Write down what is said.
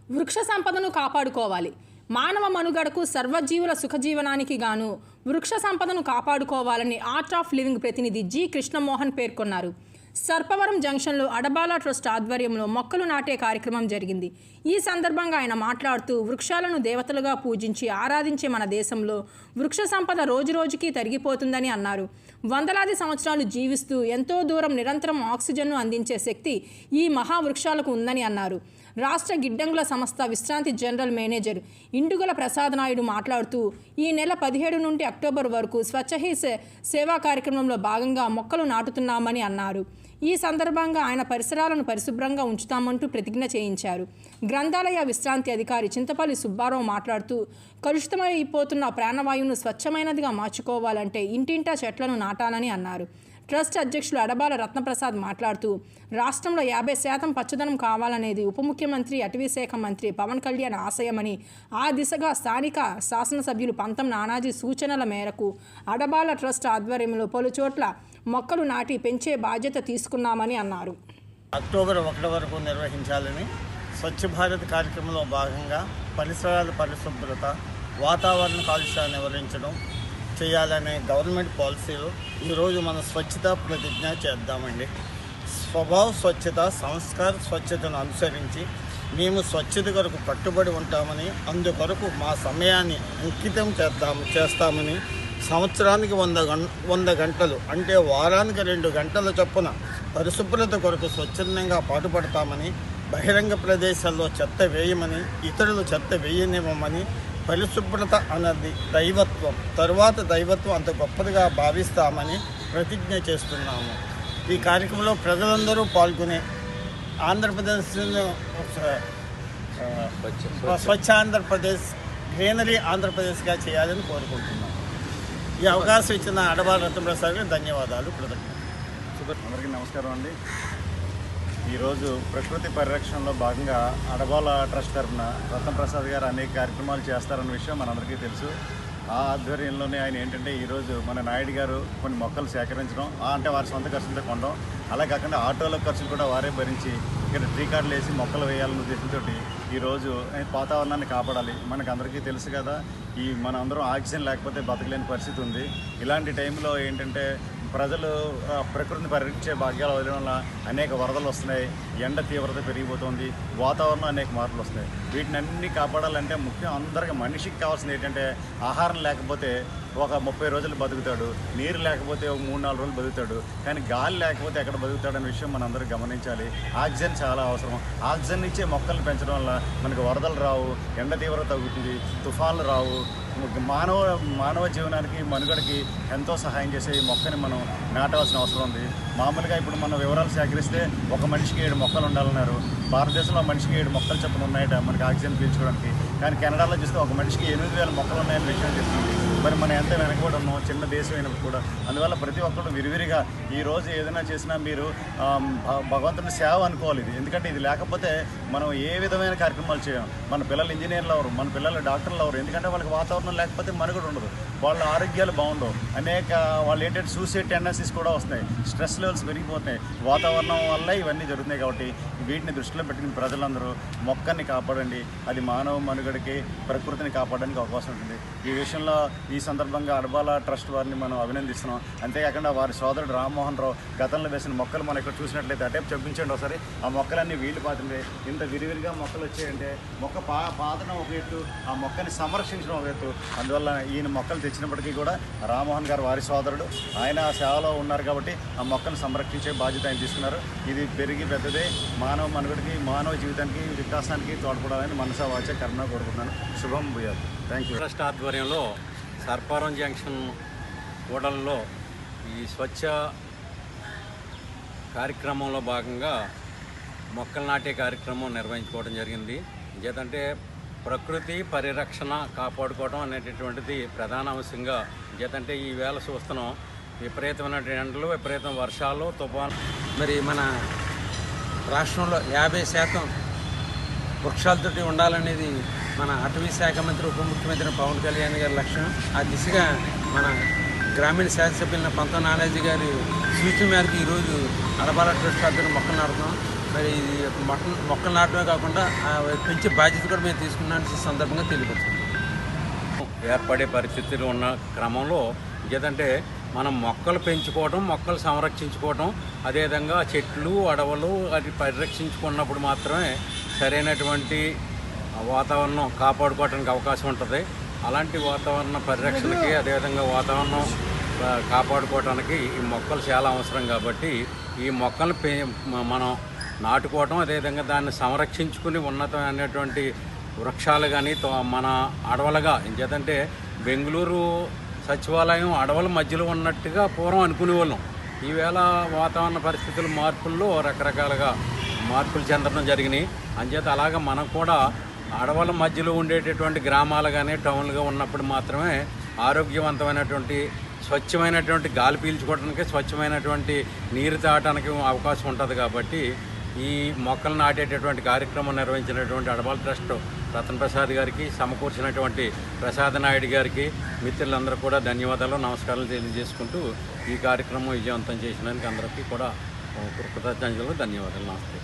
వృక్ష సంపదను కాపాడుకోవాలి. మానవ మనుగడకు సర్వజీవుల సుఖజీవనానికి గాను వృక్ష సంపదను కాపాడుకోవాలని ఆర్ట్ ఆఫ్ లివింగ్ ప్రతినిధి జి కృష్ణమోహన్ పేర్కొన్నారు. సర్పవరం జంక్షన్లో అడబాల ట్రస్ట్ ఆధ్వర్యంలో మొక్కలు నాటే కార్యక్రమం జరిగింది. ఈ సందర్భంగా ఆయన మాట్లాడుతూ వృక్షాలను దేవతలుగా పూజించి ఆరాధించే మన దేశంలో వృక్ష సంపద రోజురోజుకి తరిగిపోతుందని అన్నారు. వందలాది సంవత్సరాలు జీవిస్తూ ఎంతో దూరం నిరంతరం ఆక్సిజన్ను అందించే శక్తి ఈ మహావృక్షాలకు ఉందని అన్నారు. రాష్ట్ర గిడ్డంగుల సంస్థ విశ్రాంతి జనరల్ మేనేజర్ ఇండుగల ప్రసాద్ నాయుడు మాట్లాడుతూ ఈ నెల 17 నుండి అక్టోబర్ వరకు స్వచ్ఛ హీ సేవా కార్యక్రమంలో భాగంగా మొక్కలు నాటుతున్నామని అన్నారు. ఈ సందర్భంగా ఆయన పరిసరాలను పరిశుభ్రంగా ఉంచుతామంటూ ప్రతిజ్ఞ చేయించారు. గ్రంథాలయ విశ్రాంతి అధికారి చింతపల్లి సుబ్బారావు మాట్లాడుతూ కలుషితమైపోతున్న ప్రాణవాయువును స్వచ్ఛమైనదిగా మార్చుకోవాలంటే ఇంటింటా చెట్లను నాటాలని అన్నారు. ట్రస్ట్ అధ్యక్షులు అడబాల రత్నప్రసాద్ మాట్లాడుతూ రాష్ట్రంలో 50% పచ్చదనం కావాలనేది ఉప ముఖ్యమంత్రి అటవీ శాఖ మంత్రి పవన్ కళ్యాణ్ ఆశయమని, ఆ దిశగా స్థానిక శాసనసభ్యులు పంతం నానాజీ సూచనల మేరకు అడబాల ట్రస్ట్ ఆధ్వర్యంలో పలు చోట్ల మొక్కలు నాటి పెంచే బాధ్యత తీసుకున్నామని అన్నారు. అక్టోబర్ 1 వరకు నిర్వహించాలని స్వచ్ఛ భారత్ కార్యక్రమంలో భాగంగా పరిసరాల పరిశుభ్రత, వాతావరణ కాలుష్యాన్ని నివారించడం చేయాలనే గవర్నమెంట్ పాలసీలో ఈరోజు మనం స్వచ్ఛత ప్రతిజ్ఞ చేద్దామండి. స్వభావ స్వచ్ఛత, సంస్కార స్వచ్ఛతను అనుసరించి మేము స్వచ్ఛత కొరకు కట్టుబడి ఉంటామని, అందుకొరకు మా సమయాన్ని అంకితం చేస్తామని, సంవత్సరానికి 100 గంటలు అంటే వారానికి 2 గంటల చొప్పున పరిశుభ్రత కొరకు స్వచ్ఛందంగా పాటుపడతామని, బహిరంగ ప్రదేశాల్లో చెత్త వేయమని, ఇతరులు చెత్త వేయనివ్వమని, పరిశుభ్రత అన్నది దైవత్వం, తరువాత దైవత్వం అంత గొప్పదిగా భావిస్తామని ప్రతిజ్ఞ చేస్తున్నాము. ఈ కార్యక్రమంలో ప్రజలందరూ పాల్గొని ఆంధ్రప్రదేశ్ స్వచ్ఛ ఆంధ్రప్రదేశ్, గ్రీనరీ ఆంధ్రప్రదేశ్గా చేయాలని కోరుకుంటున్నాము. ఈ అవకాశం ఇచ్చిన అడబాల రత్నప్రసాద్ గారికి ధన్యవాదాలు, కృతజ్ఞతలు. అందరికీ నమస్కారం అండి. ఈరోజు ప్రకృతి పరిరక్షణలో భాగంగా అడబాల ట్రస్ట్ తరఫున రత్నప్రసాద్ గారు అనేక కార్యక్రమాలు చేస్తారన్న విషయం మనందరికీ తెలుసు. ఆ ఆధ్వర్యంలోనే ఆయన ఏంటంటే ఈరోజు మన నాయుడు గారు కొన్ని మొక్కలు సేకరించడం, అంటే వారి సొంత ఖర్చులతో కొనడం, అలా కాకుండా ఆటోల ఖర్చులు కూడా వారే భరించి ఇక్కడ ట్రీ కార్డులు వేసి మొక్కలు వేయాలనే ఉద్దేశంతో ఈరోజు వాతావరణాన్ని కాపాడాలి. మనకు అందరికీ తెలుసు కదా, మన అందరం ఆక్సిజన్ లేకపోతే బతకలేని పరిస్థితి ఉంది. ఇలాంటి టైంలో ఏంటంటే ప్రజలు ప్రకృతిని పరిరక్షించే భాగ్యాలు వదలడం వల్ల అనేక వరదలు వస్తున్నాయి, ఎండ తీవ్రత పెరిగిపోతుంది, వాతావరణం అనేక మార్పులు వస్తున్నాయి. వీటిని అన్నీ కాపాడాలంటే ముఖ్యం అందరికీ మనిషికి కావాల్సింది ఏంటంటే ఆహారం లేకపోతే ఒక 30 రోజులు బతుకుతాడు, నీరు లేకపోతే ఒక 3-4 రోజులు బతుకుతాడు, కానీ గాలి లేకపోతే ఎక్కడ బతుకుతాడనే విషయం మనందరూ గమనించాలి. ఆక్సిజన్ చాలా అవసరం. ఆక్సిజన్ ఇచ్చే మొక్కలు పెంచడం వల్ల మనకు వరదలు రావు, ఎండ తీవ్రత తగ్గుతుంది, తుఫాన్లు రావు. మానవ జీవనానికి, మనుగడకి ఎంతో సహాయం చేసే ఈ మొక్కని మనం నాటవలసిన అవసరం ఉంది. మామూలుగా ఇప్పుడు మనం వివరాలు సేకరిస్తే ఒక మనిషికి 7 మొక్కలు ఉండాలన్నారు. భారతదేశంలో మనిషికి 7 మొక్కలు చొప్పున ఉన్నాయట మనకి ఆక్సిజన్ పీల్చుకోవడానికి. కానీ కెనడాలో చూస్తే ఒక మనిషికి 8,000 మొక్కలు ఉన్నాయని విషయం చెప్తుంది. మరి మనం ఎంత వెనకబడి ఉన్నాం, చిన్న దేశం అయినప్పుడు కూడా. అందువల్ల ప్రతి ఒక్కరు విరివిరిగా ఈరోజు ఏదైనా చేసినా మీరు భగవంతుని సేవ అనుకోవాలి ఇది. ఎందుకంటే ఇది లేకపోతే మనం ఏ విధమైన కార్యక్రమాలు చేయం. మన పిల్లలు ఇంజనీర్లు అవరు, మన పిల్లలు డాక్టర్లు అవరు. ఎందుకంటే వాళ్ళకి వాతావరణం లేకపోతే మనుగడ ఉండదు, వాళ్ళ ఆరోగ్యాలు బాగుండవు. వాళ్ళు ఏంటంటే సూసైడ్ టెండెన్సీస్ కూడా వస్తున్నాయి, స్ట్రెస్ లెవెల్స్ పెరిగిపోతున్నాయి. వాతావరణం వల్ల ఇవన్నీ జరుగుతున్నాయి. కాబట్టి వీటిని దృష్టిలో పెట్టుకుని ప్రజలందరూ మొక్కని కాపాడండి. అది మానవ మనుగడకి, ప్రకృతిని కాపాడడానికి అవకాశం ఉంటుంది. ఈ విషయంలో ఈ సందర్భంగా అడబాల ట్రస్ట్ వారిని మనం అభినందిస్తున్నాం. అంతేకాకుండా వారి సోదరుడు రామ్మోహన్ రావు గతంలో వేసిన మొక్కలు మనం ఇక్కడ చూసినట్లయితే అటేపు చూపించండి ఒకసారి. ఆ మొక్కలన్నీ వీళ్ళు పాతుండే ఇంత విరివిరిగా మొక్కలు వచ్చాయంటే మొక్క పాతడం ఒక ఎత్తు, ఆ మొక్కని సంరక్షించడం ఒక ఎత్తు. అందువల్ల ఈయన మొక్కలు తెచ్చినప్పటికీ కూడా రామ్మోహన్ గారు వారి సోదరుడు, ఆయన సేవలో ఉన్నారు కాబట్టి ఆ మొక్కను సంరక్షించే బాధ్యత ఆయన తీసుకున్నారు. ఇది పెరిగి పెద్దదే మానవ మనుగడికి, మానవ జీవితానికి, వికాసానికి తోడ్పడాలని మనసా వాచ కర్మ కోరుకుంటున్నాను. శుభం భూయాలు. Thank you. ట్రస్ట్ ఆధ్వర్యంలో సర్పవరం జంక్షన్ కూడలలో ఈ స్వచ్ఛ కార్యక్రమంలో భాగంగా మొక్కలు నాటే కార్యక్రమం నిర్వహించుకోవడం జరిగింది. చేతంటే ప్రకృతి పరిరక్షణ కాపాడుకోవడం అనేటటువంటిది ప్రధాన అంశంగా. చేతంటే ఈ వేళ చూస్తున్నాం విపరీతమైన ఎండలు, విపరీతం వర్షాలు, తుఫాను. మరి మన రాష్ట్రంలో 50% వృక్షాలతోటి ఉండాలనేది మన అటవీ శాఖ మంత్రి, ఉప ముఖ్యమంత్రి పవన్ కళ్యాణ్ గారి లక్ష్యం. ఆ దిశగా మన గ్రామీణ శాసనసభ్యులైన పంతం నానాజీ గారి సూచన మేరకు ఈరోజు అడబాల ట్రస్ట్ ఆధ్వర్యంలో మొక్కలు నాటుతున్నాం. మరి ఇది మొక్కలు నాటమే కాకుండా పెంచే బాధ్యత కూడా మేము తీసుకున్నాను సందర్భంగా తెలియపరుచుకుంటాం. ఏర్పడే పరిస్థితులు ఉన్న క్రమంలో ఏదంటే మనం మొక్కలు పెంచుకోవడం, మొక్కలు సంరక్షించుకోవడం, అదేవిధంగా చెట్లు అడవులు అది పరిరక్షించుకున్నప్పుడు మాత్రమే సరైనటువంటి వాతావరణం కాపాడుకోవడానికి అవకాశం ఉంటుంది. అలాంటి వాతావరణ పరిరక్షణకి అదేవిధంగా వాతావరణం కాపాడుకోవడానికి ఈ మొక్కలు చాలా అవసరం. కాబట్టి ఈ మొక్కలు మనం నాటుకోవడం, అదేవిధంగా దాన్ని సంరక్షించుకుని ఉన్నతమైనటువంటి వృక్షాలు కానీ మన అడవులుగా ఎందుకంటే బెంగళూరు సచివాలయం అడవుల మధ్యలో ఉన్నట్టుగా పూర్వం అనుకునే వాళ్ళం. ఈవేళ వాతావరణ పరిస్థితుల మార్పుల్లో రకరకాలుగా మార్పులు చెందడం జరిగినాయి. అంచేత అలాగా మనం కూడా అడవుల మధ్యలో ఉండేటటువంటి గ్రామాలు కానీ టౌన్లుగా ఉన్నప్పుడు మాత్రమే ఆరోగ్యవంతమైనటువంటి స్వచ్ఛమైనటువంటి గాలి పీల్చుకోవడానికి, స్వచ్ఛమైనటువంటి నీరు తాగడానికి అవకాశం ఉంటుంది. కాబట్టి ఈ మొక్కలు నాటేటటువంటి కార్యక్రమం నిర్వహించినటువంటి అడబాల ట్రస్ట్ రతన్ ప్రసాద్ గారికి, సమకూర్చినటువంటి ప్రసాద్ నాయుడు గారికి, మిత్రులందరూ కూడా ధన్యవాదాలు, నమస్కారాలు తెలియజేసుకుంటూ ఈ కార్యక్రమం విజయవంతం చేసినందుకు అందరికీ కూడా కృతజ్ఞతలు, ధన్యవాదాలు, నమస్తే.